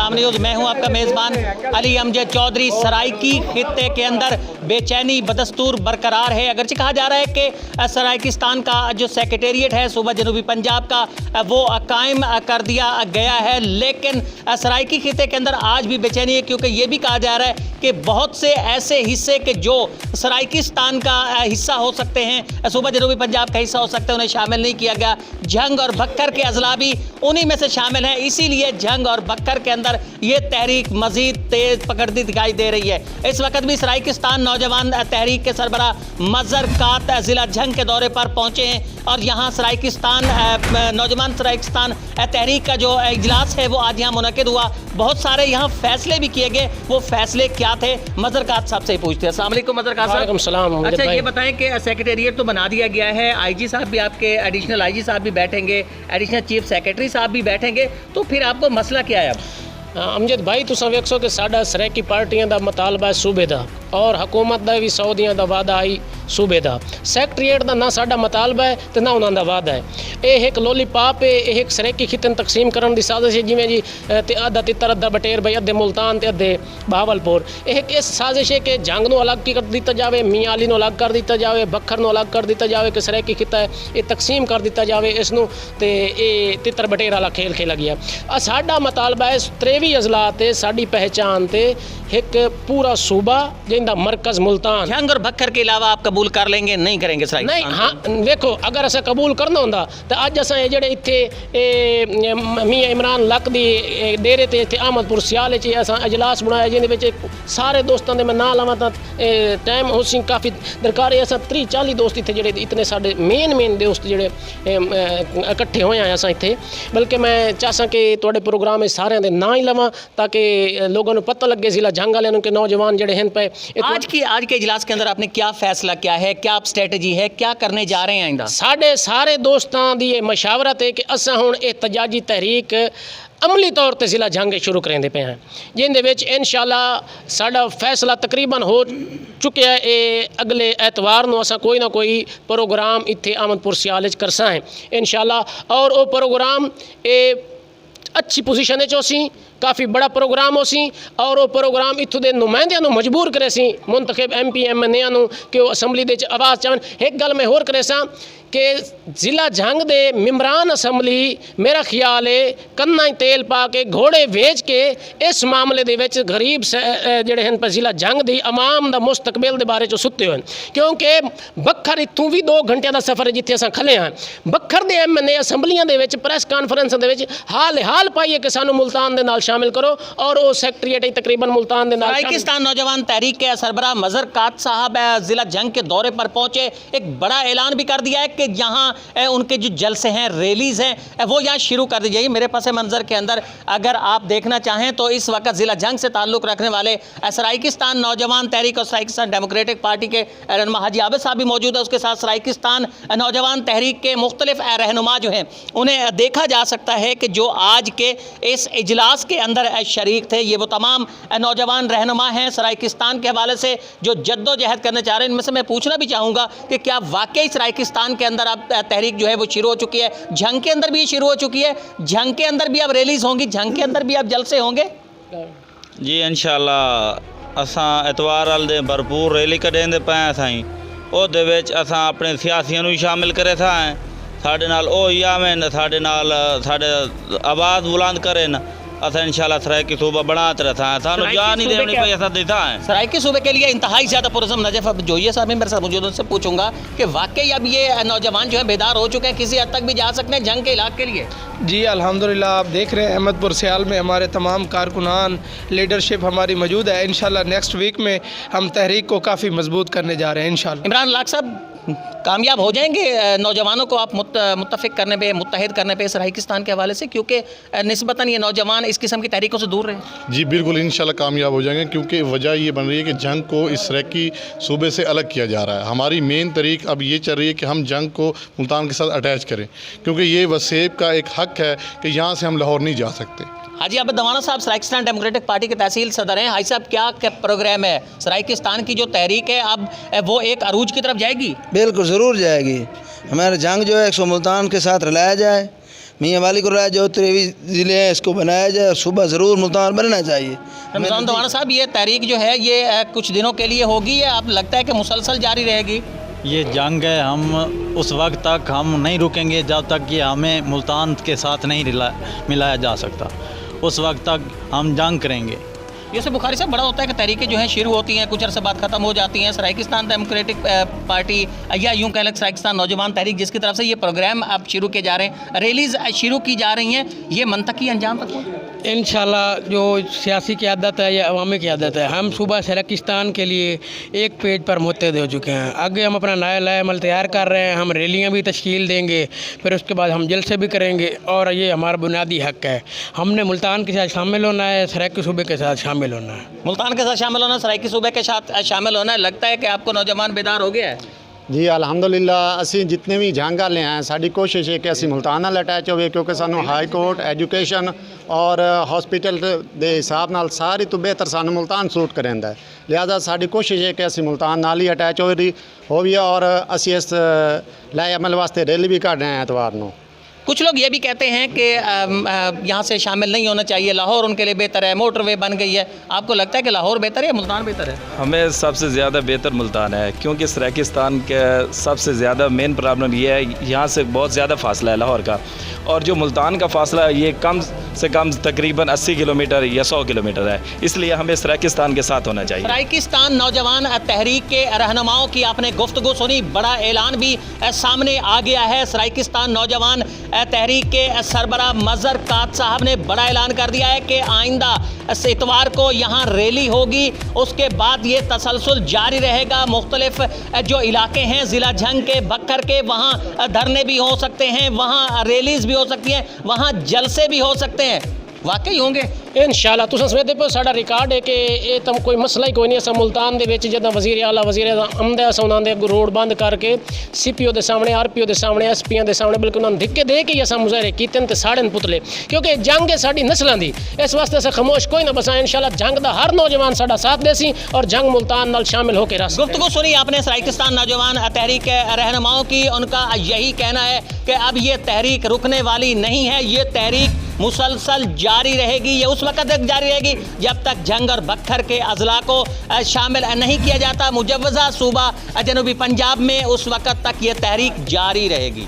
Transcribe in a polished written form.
सलाम न्यूज़। मैं हूं आपका मेज़बान अली अमजद चौधरी। सराइकी खित्ते के अंदर बेचैनी बदस्तूर बरकरार है। अगरचे कहा जा रहा है कि सराइकिस्तान का जो सेक्रेटेरिएट है सूबा जनूबी पंजाब का वो कायम कर दिया गया है, लेकिन सराइकी खित्ते के अंदर आज भी बेचैनी है, क्योंकि ये भी कहा जा रहा है कि बहुत से ऐसे हिस्से के जो सराइकिस्तान का हिस्सा हो सकते हैं, सूबा जनूबी पंजाब का हिस्सा हो सकते हैं, उन्हें शामिल नहीं किया गया। झंग और बक्कर के अजला भी उन्हीं में से शामिल हैं, इसीलिए झंग और बक्कर के अंदर ये तहरीक मजीद तेज पकड़ती दिखाई दे रही है। इस वक्त भी सराइकिस्तान नौजवान तहरीक के सरबरा मजर कात ज़िला झंग के दौरे पर पहुंचे हैं और यहाँ सराइकिस्तान नौजवान सराइकिस्तान तहरीक का जो इजलास है वो आज यहाँ मुनक़िद हुआ। बहुत सारे यहाँ फैसले भी किए गए। वो फैसले क्या थे, मजर कात साहब से ही पूछते हैं। अस्सलाम वालेकुम मजर कात साहब। अच्छा, ये बताएं कि सेक्रेटेरिएट तो बना दिया गया है, आईजी साहब भी आपके एडिशनल आईजी साहब भी बैठेंगे, एडिशनल चीफ सेक्रेटरी साहब भी बैठेंगे, तो फिर आपको मसला क्या है? अब अमजद भाई तुम वेखो कि साडा सराइकी पार्टियां दा मुतालबा है सूबे दा और हुकूमत दा भी सऊदियां दा वादा आई सूबे दा। सैकटरीएट दा ना साडा मुतालबा है तो ना उन्होंने वादा है। यह एक लोलीपाप है, यह एक सराइकी खित्ते तकसीम करने की साजिश है, जिमें जी अद्धा तितर अद्धा बटेर भाई, अद्धे मुल्तान ते अद्धे बहावलपुर। एक इस साजिश है कि जंग नूं अलग कर दिता जाए, मियाँ अली नूं अलग कर दिता जाए, बखर नूं अलग कर दिता जाए कि सराइकी खित्ता है, ये तकसीम कर दिता जाए इसनूं ते ये तितर बटेर वाला खेल खेला गया। साडा मुतालबा है 23 अजला ते साडी पहचान ते एक पूरा सूबा जिंदा मरकज़ मुल्तान। झंग और बक्कर के अलावा आप कबूल कर लेंगे? नहीं करेंगे सर? नहीं, हाँ देखो, अगर असा कबूल करना होंदा तो अज असा जेडे इत्थे मियाँ इमरान लक दी डेरे ते इत्थे अहमदपुर सियाले च असा अजलास बनाया, जिंदे विच सारे दोस्तां दे मैं ना लवां तां टाइम होसी काफ़ी दरकार है। असा 30-40 दोस्त इत्थे जेडे इतने साडे मेन दोस्त जेडे इकट्ठे होए हैं असा इत्थे। बल्कि मैं चाहसा कि तुहाडे प्रोग्राम में सारे दे ना ही लवां ताकि लोगों को पता लगे ज़िला झंग वाले के नौजवान जेडे हैं पे। आज के इजलास के अंदर आपने क्या फैसला किया है, क्या आप स्ट्रेटजी है, क्या करने जा रहे हैं आइंदा? साढ़े सारे दोस्तों की ये मशावरत है कि असा हुण एहतजाजी तहरीक अमली तौर पर ज़िला झंग शुरू करेंदे पे हैं, जिंदे विच इंशाअल्लाह साडा फैसला तकरीबन हो चुका है। ये अगले एतवार नूं असा कोई ना कोई प्रोग्राम इत्थे अहमदपुर सियाल च करसा है इंशाअल्लाह। और वो प्रोग्राम अच्छी पोजीशन हो सी, काफ़ी बड़ा प्रोग्राम हो सी, और वो प्रोग्राम इत्थों के नुमाइंदियां मजबूर करे सी मुंतखब MP MNA कि वो असैम्बली दे आवाज़ चाहन। एक गल मैं होर करे सा कि ज़िला झंग दे मिम्बरान असैम्बली मेरा ख्याल है कन्ना तेल पा के घोड़े वेच के इस मामले दे विच गरीब जेडे हैं पर ज़िला झंग दी अवाम दा मुस्तकबिल दे बारे च सुते हुए, क्योंकि बखर इत्थों भी 2 घंटे का सफ़र है जिथे अस खले हैं। बखर दे MNA असैम्बलियां दे विच प्रेस कॉन्फ्रेंस दे विच हाल पाइए कि सानू मुल्तान दे नाल शामिल करो, और वो सेक्रेटेरिएट तकरीबन मुल्तान दे नाल। सराइकिस्तान नौजवान तहरीक के सरबरा मजर कात साहब ज़िला झंग के दौरे पर पहुंचे। एक बड़ा ऐलान भी कर दिया है कि यहाँ उनके जो जलसे हैं, रैलीज़ हैं, वो यहाँ शुरू कर दी जाएगी। मेरे पस मंज़र के अंदर अगर आप देखना चाहें तो इस वक्त ज़िला झंग से ताल्लुक़ रखने वाले सराइकिस्तान नौजवान तहरीक और सराइकिस्तान डेमोक्रेटिक पार्टी के रहनुमा हाजी आबिद साहब भी मौजूद है। उसके साथ सराइकिस्तान नौजवान तहरीक के मुख्तलिफ रहनुमा जो हैं उन्हें देखा जा सकता है कि जो आज के इस इजलास के अंदर शरीक थे। ये वो तमाम नौजवान रहनुमा हैं सराइकिस्तान के हवाले से जो जद्दोजहद करने चाह रहे हैं। इनमें से मैं पूछना भी चाहूँगा कि क्या वाकई सराइकिस्तान के अंदर अब तहरीक जो है वो शुरू हो चुकी है? झंग के अंदर भी ये शुरू हो चुकी है? झंग के अंदर भी अब रैलीज होंगी? झंग के अंदर भी अब जलसे होंगे? जी इंशाअल्लाह असां एतवार वाले दिन भरपूर रैली कढेंदे पे साईं। ओहदे विच असां अपने सियासियों नूं शामिल करे था हैं, साडे नाल ओ यावें साडे नाल साडे आवाज़ बुलंद करें। असा इंशाअल्लाह सराइकी सूबा बनाते रहता है, सानू जान नहीं देनी कोई ऐसा देता है। सराइकी सूबे के लिए इंतहाई ज़्यादा पुरज़म नजफ़ अब जोइया साहब मेरे साथ मौजूद, उनसे पूछूंगा कि वाकई अब ये नौजवान जो है बेदार हो चुके हैं, किसी हद तक भी जा सकते हैं झंग के इलाके के लिए? जी अल्हम्दुलिल्लाह, आप देख रहे हैं अहमदपुर सियाल में हमारे तमाम कारकुनान लीडरशिप हमारी मौजूद है। इंशाअल्लाह नेक्स्ट वीक में हम तहरीक को काफ़ी मजबूत करने जा रहे हैं इंशाअल्लाह। इमरान लाख साहब, कामयाब हो जाएंगे नौजवानों को आप मुत्तफ़िक करने पे, मुत्तहिद करने पे सराइकिस्तान के हवाले से, क्योंकि निस्बतन ये नौजवान इस किस्म की तहरीकों से दूर रहे? जी बिल्कुल, इंशाल्लाह कामयाब हो जाएंगे, क्योंकि वजह ये बन रही है कि जंग को इस सराइकी सूबे से अलग किया जा रहा है। हमारी मेन तरीक अब ये चल रही है कि हम जंग को मुल्तान के साथ अटैच करें, क्योंकि ये वसेब का एक हक़ है कि यहाँ से हम लाहौर नहीं जा सकते। हाजी आबिद दवाना साहब सराइकिस्तान डेमोक्रेटिक पार्टी के तहसील सदर हैं। हाजी साहब, क्या प्रोग्राम है? सराइकिस्तान की जो तहरीक है अब वो एक अरूज की तरफ जाएगी? बिल्कुल ज़रूर जाएगी। हमारा जंग जो है 100 मुल्तान के साथ रलाया जाए, मियाँ वाली को राय जो 23 ज़िले हैं इसको बनाया जाए और सुबह ज़रूर मुल्तान बनना चाहिए। रमज़ान दवाना साहब, ये तहरीक जो है ये कुछ दिनों के लिए होगी या आप लगता है कि मुसलसल जारी रहेगी? ये जंग है, हम उस वक्त तक हम नहीं रुकेंगे जब तक कि हमें मुल्तान के साथ नहीं मिलाया जा सकता। उस वक्त तक हम जंग करेंगे। जैसे बुखारी साहब, बड़ा होता है कि तहरीकें जो हैं शुरू होती हैं, कुछ अरसे बाद ख़त्म हो जाती हैं। सराइकिस्तान डेमोक्रेटिक पार्टी या यूँ कह लें सराइकिस्तान नौजवान तहरीक, जिसकी तरफ से ये प्रोग्राम अब शुरू किए जा रहे हैं, रैलीज़ शुरू की जा रही हैं, ये मंतकी अंजाम तक पहुँचे? इंशाल्लाह जो सियासी क़यादत है या अवामी क़यादत है, हम सुबह सराइकिस्तान के लिए एक पेज पर मुत्तहद हो चुके हैं। आगे हम अपना नया अमल तैयार कर रहे हैं। हम रैलियाँ भी तश्कील देंगे, फिर उसके बाद हम जलसे भी करेंगे और ये हमारा बुनियादी हक़ है। हमने मुल्तान के साथ शामिल होना है, सराइकी सूबे के साथ शामिल होना है। मुल्तान के साथ शामिल होना, सराइकी सूबे के साथ शामिल होना है। लगता है कि आपको नौजवान बेदार हो गया है? जी अल्हम्दुलिल्लाह, असी जितने भी जंग वाले हैं, साड़ी कोशिश है कि असी मुल्तान नाल अटैच होवे, क्योंकि सानू हाई कोर्ट, एजुकेशन और हॉस्पिटल दे हिसाब नाल सारी तो बेहतर सानू मुल्तान सूट करेंदा है। लिहाजा साड़ी कोशिश है कि असी मुल्तान नाल ही अटैच होइए और असी इस लाए अमल वास्ते रैली भी काट रहे हैं एतवार नू। कुछ लोग ये भी कहते हैं कि यहाँ से शामिल नहीं होना चाहिए, लाहौर उनके लिए बेहतर है, मोटरवे बन गई है। आपको लगता है कि लाहौर बेहतर है या मुल्तान बेहतर है? हमें सबसे ज़्यादा बेहतर मुल्तान है, क्योंकि सराइकिस्तान के सबसे ज़्यादा मेन प्रॉब्लम ये है, यहाँ से बहुत ज़्यादा फासला है लाहौर का, और जो मुल्तान का फासला है ये कम से कम तकरीबन 80 किलोमीटर या 100 किलोमीटर है, इसलिए हमें सराइकिस्तान के साथ होना चाहिए। सराइकिस्तान नौजवान तहरीक के रहनुमाओं की आपने गुफ्तगू सुनी, बड़ा ऐलान भी सामने आ गया है। सराइकिस्तान नौजवान तहरीक के सरबरा मज़हर काद साहब ने बड़ा ऐलान कर दिया है कि आइंदा इतवार को यहाँ रैली होगी, उसके बाद ये तसलसल जारी रहेगा। मुख्तलिफ जो इलाके हैं ज़िला झंग के, बक्कर के, वहाँ धरने भी हो सकते हैं, वहाँ रैलीज़ भी हो सकती हैं, वहाँ जलसे भी हो सकते हैं। वाकई होंगे इंशाल्लाह। तुम समझते पे साडा रिकॉर्ड है कि ये तो कोई मसला ही कोई नहीं। अस मुल्तान दे विच जदां वज़ीर आला वज़ीर आमदा उन्हां दे रोड बंद करके CPO दे सामने, RPO दे सामने, SPਆਂ दे सामने बल्कि उन्होंने धिक्के दे के असां मुजाहरे कीते ते साड़े पुतले, क्योंकि जंग है साडी नस्लां दी। इस वास्ते अस खामोश कोई ना बसा। इंशाल्लाह जंग दा हर नौजवान साडा साथ देसी और जंग मुल्तान नाल शामिल होकर रह। गुफ्तगू सुनी आपने सराइकिस्तान नौजवान तहरीक के रहनुमाओं की। उनका यही कहना है कि अब ये तहरीक रुकने वाली नहीं है, ये तहरीक मुसलसल जारी रहेगी। ये उस वक्त तक जारी रहेगी जब तक जंग और बख्तर के अजला को शामिल नहीं किया जाता मुजव्वज़ा सूबा जनूबी पंजाब में, उस वक्त तक ये तहरीक जारी रहेगी।